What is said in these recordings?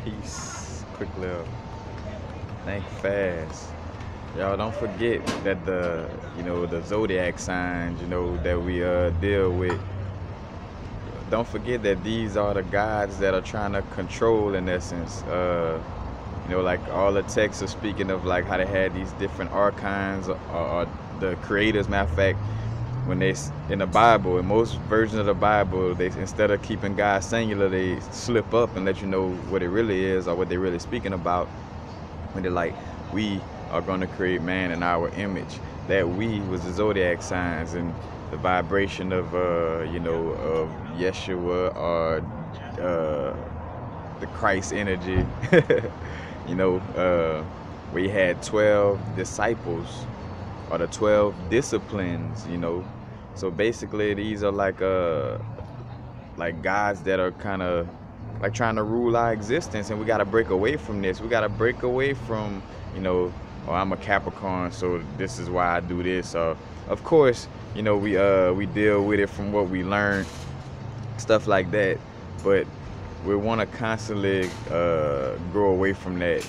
Peace. Quick little think fast. Y'all don't forget that the zodiac signs, that we deal with. Don't forget that these are the gods that are trying to control in essence. Like all the texts are speaking of like how they had these different archons or the creators. Matter of fact, when in the Bible, in most versions of the Bible, they instead of keeping God singular, they slip up and let you know what it really is or what they're really speaking about. When they're like, we are going to create man in our image. That we was the zodiac signs and the vibration of of Yeshua or the Christ energy. you know, uh, we had 12 disciples or the 12 disciplines. So basically, these are like gods that are kind of like trying to rule our existence, and we got to break away from this. We got to break away from, oh, I'm a Capricorn, so this is why I do this. Of course, we deal with it from what we learned, stuff like that. But we want to constantly grow away from that,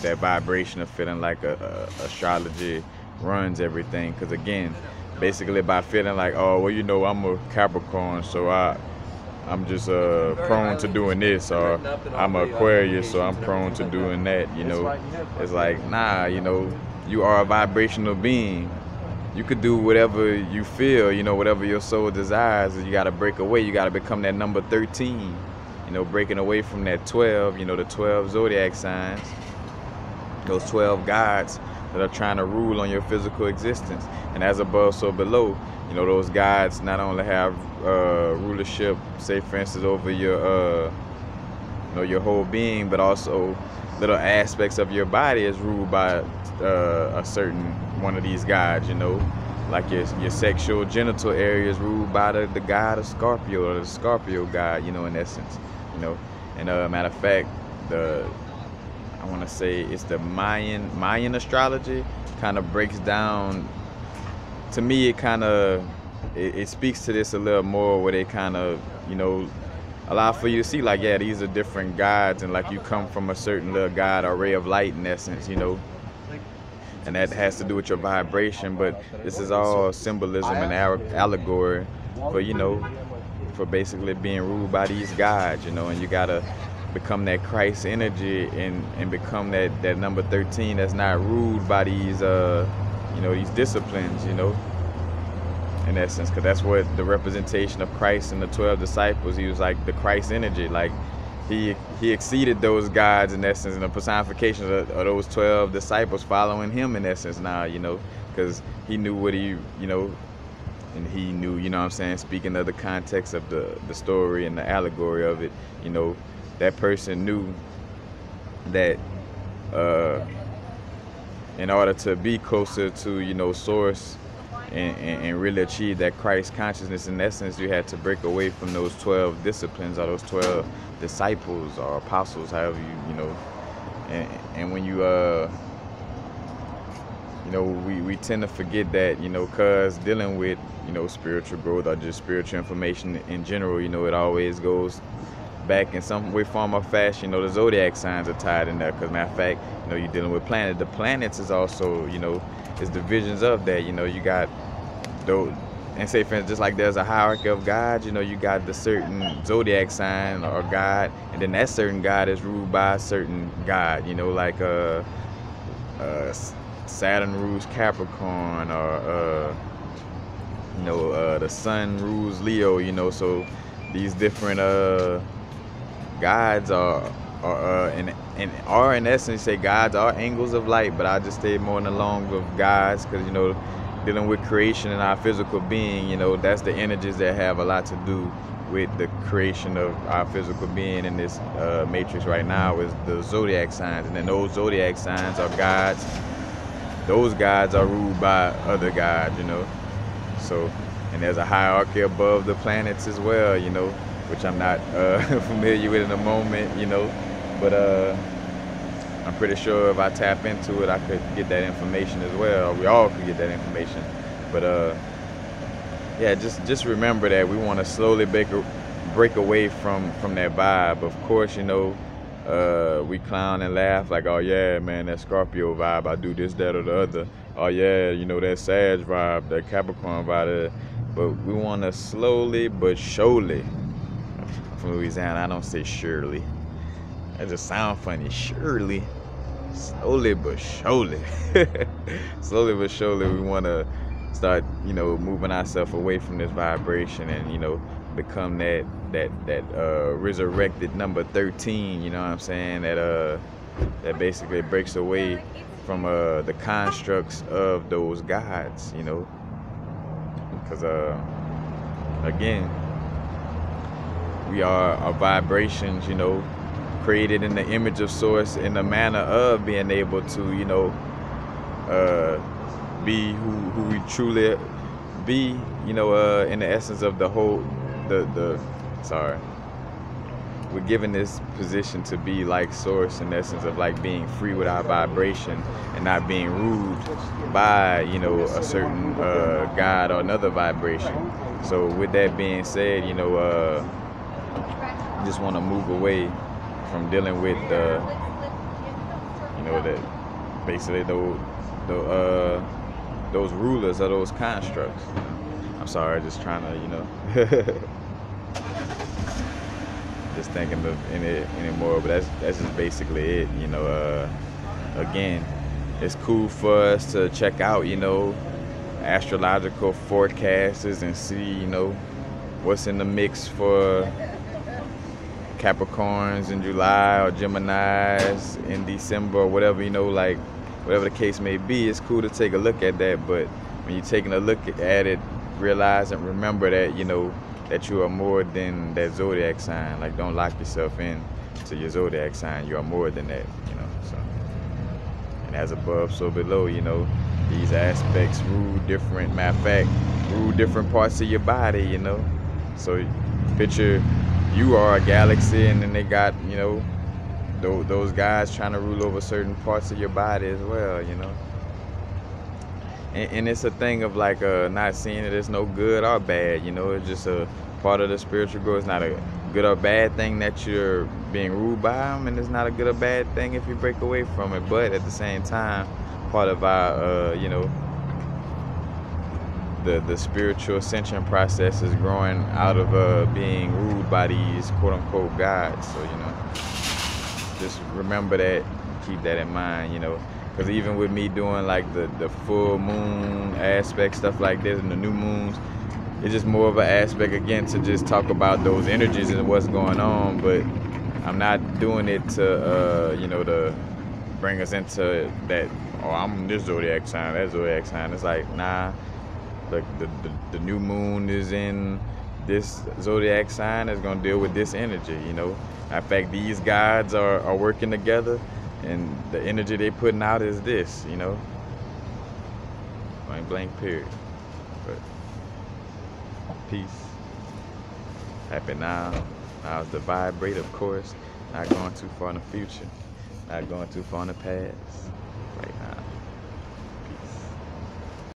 that vibration of feeling like astrology runs everything. Because again, basically by feeling like, oh, well, I'm a Capricorn, so I'm just prone to doing this, or I'm an Aquarius, so I'm prone to doing that. It's like, nah, you are a vibrational being. You could do whatever you feel, whatever your soul desires. You got to break away. You got to become that number 13, breaking away from that 12, the 12 zodiac signs, those 12 gods that are trying to rule on your physical existence. And as above, so below. Those gods not only have rulership, say for instance, over your your whole being, but also little aspects of your body is ruled by a certain one of these gods. Like your sexual genital area is ruled by the god of Scorpio, or the Scorpio god. In essence, And matter of fact, I want to say it's the Mayan astrology kind of breaks down. To me, it speaks to this a little more, where they kind of, allow for you to see like, yeah, these are different gods, and like you come from a certain little god or ray of light in essence, and that has to do with your vibration. But this is all symbolism and allegory for, for basically being ruled by these gods, and you gotta become that Christ energy and become that number 13 that's not ruled by these these disciplines, in essence, because that's what the representation of Christ and the 12 disciples. He was like the Christ energy. Like he exceeded those gods in essence, and the personification of those 12 disciples following him in essence now, because he knew what and he knew, what I'm saying, speaking of the context of the story and the allegory of it, that person knew that in order to be closer to, source and really achieve that Christ consciousness in essence, you had to break away from those 12 disciplines or those 12 disciples or apostles, however and when we tend to forget that, cause dealing with, spiritual growth or just spiritual information in general, it always goes back in some way, form, or fashion. The zodiac signs are tied in there, because matter of fact, you're dealing with planets. The planets is also, is divisions of that. You got those, and say for instance, just like there's a hierarchy of gods, you got the certain zodiac sign or god, and then that certain god is ruled by a certain god. Like Saturn rules Capricorn, or the sun rules Leo. So these different gods are in essence, say gods are angels of light, but I just stay more in the long of gods, because dealing with creation and our physical being, that's the energies that have a lot to do with the creation of our physical being in this matrix right now, is the zodiac signs. And then those zodiac signs are gods. Those gods are ruled by other gods, So, and there's a hierarchy above the planets as well, which I'm not familiar with in the moment, but I'm pretty sure if I tap into it, I could get that information as well, or we all could get that information. But yeah, just remember that we want to slowly break away from that vibe. Of course, we clown and laugh like, oh yeah, man, that Scorpio vibe, I do this, that, or the other. Oh yeah, you know, that Sag vibe, that Capricorn vibe. But we want to slowly but surely. I'm from Louisiana, I don't say surely. That just sound funny, surely. Slowly but surely. Slowly but surely, we want to start, you know, moving ourselves away from this vibration and, you know, become that resurrected number 13, you know what I'm saying, that basically breaks away from the constructs of those gods, you know, because again, we are vibrations, you know, created in the image of source, in the manner of being able to, you know, be who we truly be, you know, in the essence of the whole, sorry, we're given this position to be like source, in the essence of like being free with our vibration and not being ruled by, you know, a certain god or another vibration. So with that being said, you know, just want to move away from dealing with you know, that basically those rulers or those constructs. I'm sorry, just trying to, you know, just thinking of any more, but that's just basically it, you know. Again, it's cool for us to check out, you know, astrological forecasts and see, you know, what's in the mix for Capricorns in July or Geminis in December or whatever, you know, like whatever the case may be. It's cool to take a look at that, but when you're taking a look at it, realize and remember that, you know, that you are more than that zodiac sign. Like, don't lock yourself in to your zodiac sign. You are more than that, you know. So, and as above, so below, you know, these aspects rule different, matter of fact, rule different parts of your body, you know. So picture you are a galaxy, and then they got, you know, those guys trying to rule over certain parts of your body as well, you know. And it's a thing of like not seeing it as no good or bad, you know. It's just a part of the spiritual growth. It's not a good or bad thing that you're being ruled by them, and it's not a good or bad thing if you break away from it. But at the same time, part of our, you know, the spiritual ascension process is growing out of being ruled by these quote-unquote gods. So, you know, just remember that, keep that in mind, you know. Because even with me doing like the full moon aspect, stuff like this, and the new moons, it's just more of an aspect, again, to just talk about those energies and what's going on. But I'm not doing it to, you know, to bring us into that, oh, I'm this zodiac sign, that zodiac sign. It's like, nah, the new moon is in this zodiac sign, is going to deal with this energy, you know. In fact, these gods are working together, and the energy they putting out is this, you know. Point blank period. But peace. Happy now. Now's the vibrate, of course. Not going too far in the future. Not going too far in the past. Right now.